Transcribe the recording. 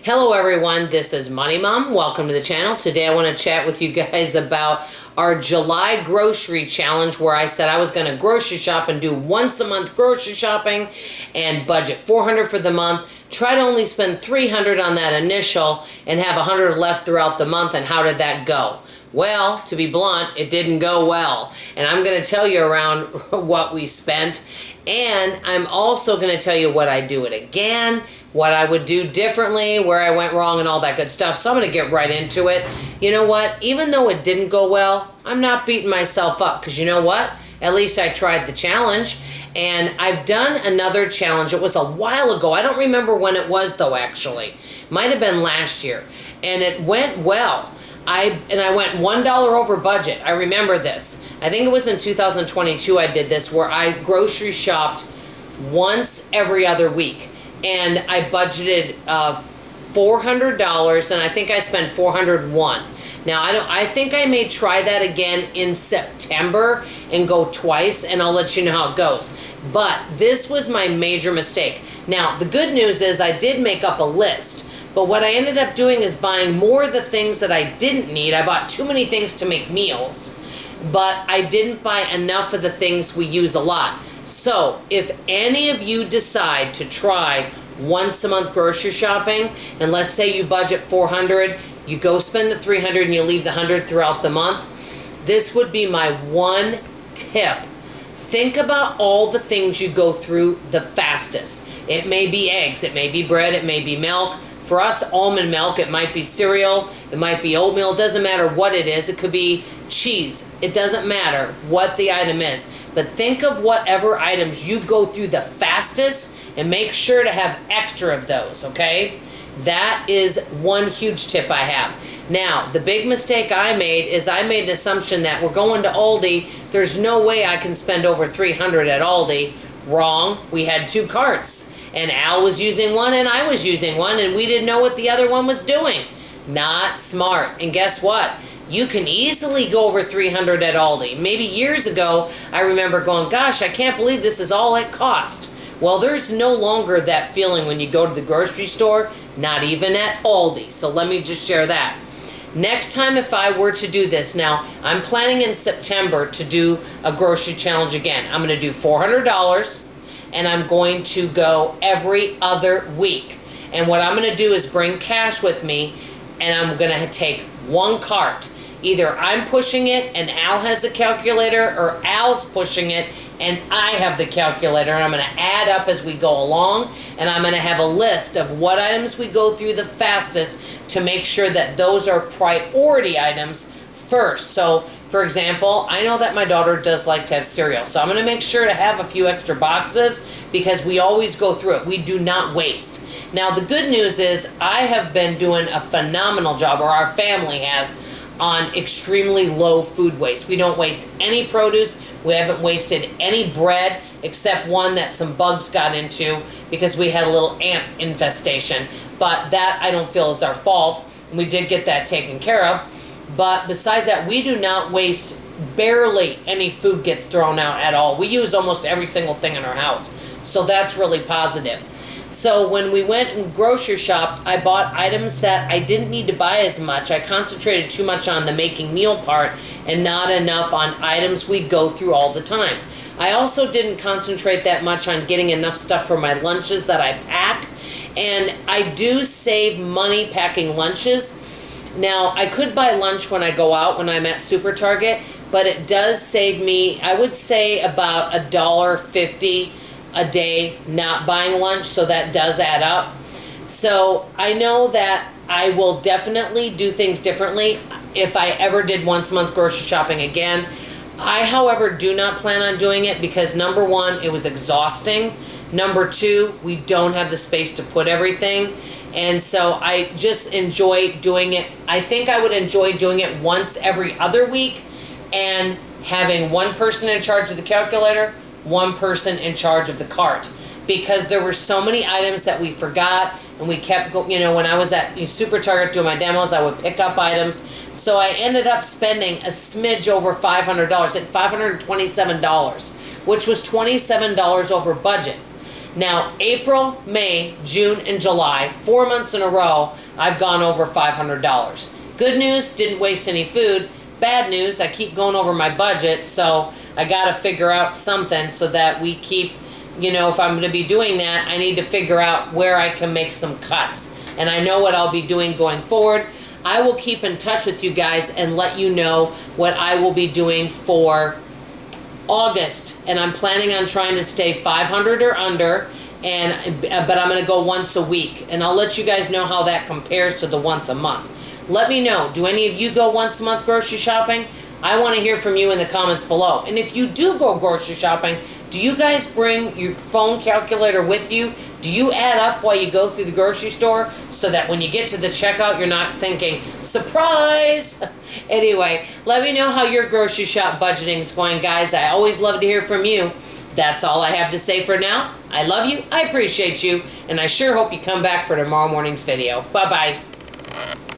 Hello everyone, this is Money Mom. Welcome to the channel. Today I want to chat with you guys about our July grocery challenge where I said I was going to grocery shop and do once a month grocery shopping and budget $400 for the month. Try to only spend $300 on that initial and have $100 left throughout the month. And how did that go? Well, to be blunt, it didn't go well. And I'm going to tell you around what we spent. And I'm also going to tell you what I do it again, what I would do differently, where I went wrong and all that good stuff. So I'm going to get right into it. You know what? Even though it didn't go well, I'm not beating myself up because you know what? At least I tried the challenge. And I've done another challenge. It was a while ago. I don't remember when it was though, actually. Might have been last year. And it went well. I went $1 over budget. I remember this. I think it was in 2022 I did this where I grocery shopped once every other week. And I budgeted $400 and I think I spent $401. Now I think I may try that again in September and go twice, and I'll let you know how it goes. But this was my major mistake. Now the good news is I did make up a list. But what I ended up doing is buying more of the things that I didn't need. I bought too many things to make meals, but I didn't buy enough of the things we use a lot. So if any of you decide to try once a month grocery shopping, and let's say you budget $400, you go spend the $300 and you leave the $100 throughout the month, this would be my one tip. Think about all the things you go through the fastest. It may be eggs, it may be bread, it may be milk. For us, almond milk, it might be cereal, it might be oatmeal, it doesn't matter what it is. It could be cheese. It doesn't matter what the item is. But think of whatever items you go through the fastest and make sure to have extra of those, okay? That is one huge tip I have. Now, the big mistake I made is I made an assumption that we're going to Aldi. There's no way I can spend over $300 at Aldi. Wrong. We had two carts. And Al was using one and I was using one, and we didn't know what the other one was doing. Not smart. And guess what? You can easily go over $300 at Aldi. Maybe years ago, I remember going, gosh, I can't believe this is all it cost. Well, there's no longer that feeling when you go to the grocery store, not even at Aldi. So let me just share that. Next time if I were to do this, now I'm planning in September to do a grocery challenge again. I'm going to do $400. And I'm going to go every other week. And what I'm going to do is bring cash with me, and I'm going to take one cart. Either I'm pushing it and Al has the calculator, or Al's pushing it and I have the calculator, and I'm going to add up as we go along, and I'm going to have a list of what items we go through the fastest to make sure that those are priority items first. So, for example, I know that my daughter does like to have cereal, so I'm going to make sure to have a few extra boxes because we always go through it. We do not waste. Now, the good news is I have been doing a phenomenal job, or our family has, on extremely low food waste. We don't waste any produce. We haven't wasted any bread except one that some bugs got into because we had a little ant infestation. But that I don't feel is our fault. We did get that taken care of. But besides that, we do not waste. Barely any food gets thrown out at all. We use almost every single thing in our house. So that's really positive. So when we went and grocery shopped, I bought items that I didn't need to buy as much. I concentrated too much on the making meal part and not enough on items we go through all the time. I also didn't concentrate that much on getting enough stuff for my lunches that I pack. And I do save money packing lunches. Now, I could buy lunch when I go out when I'm at Super Target, but it does save me, I would say, about $1.50 a day not buying lunch, so that does add up. So I know that I will definitely do things differently if I ever did once a month grocery shopping again. I, however, do not plan on doing it because number one, it was exhausting. Number two, we don't have the space to put everything. And so I just enjoy doing it. I think I would enjoy doing it once every other week and having one person in charge of the calculator, one person in charge of the cart, because there were so many items that we forgot and we kept going. You know, when I was at Super Target doing my demos, I would pick up items. So I ended up spending a smidge over $500, at $527, which was $27 over budget. Now, April, May, June, and July, 4 months in a row, I've gone over $500. Good news, didn't waste any food. Bad news, I keep going over my budget, so I got to figure out something so that we keep, if I'm going to be doing that, I need to figure out where I can make some cuts. And I know what I'll be doing going forward. I will keep in touch with you guys and let you know what I will be doing for August. And I'm planning on trying to stay 500 or under, but I'm going to go once a week. And I'll let you guys know how that compares to the once a month. Let me know, do any of you go once a month grocery shopping? I want to hear from you in the comments below. And if you do go grocery shopping, do you guys bring your phone calculator with you? Do you add up while you go through the grocery store so that when you get to the checkout, you're not thinking, surprise? Anyway, let me know how your grocery shop budgeting is going, guys. I always love to hear from you. That's all I have to say for now. I love you, I appreciate you, and I sure hope you come back for tomorrow morning's video. Bye-bye.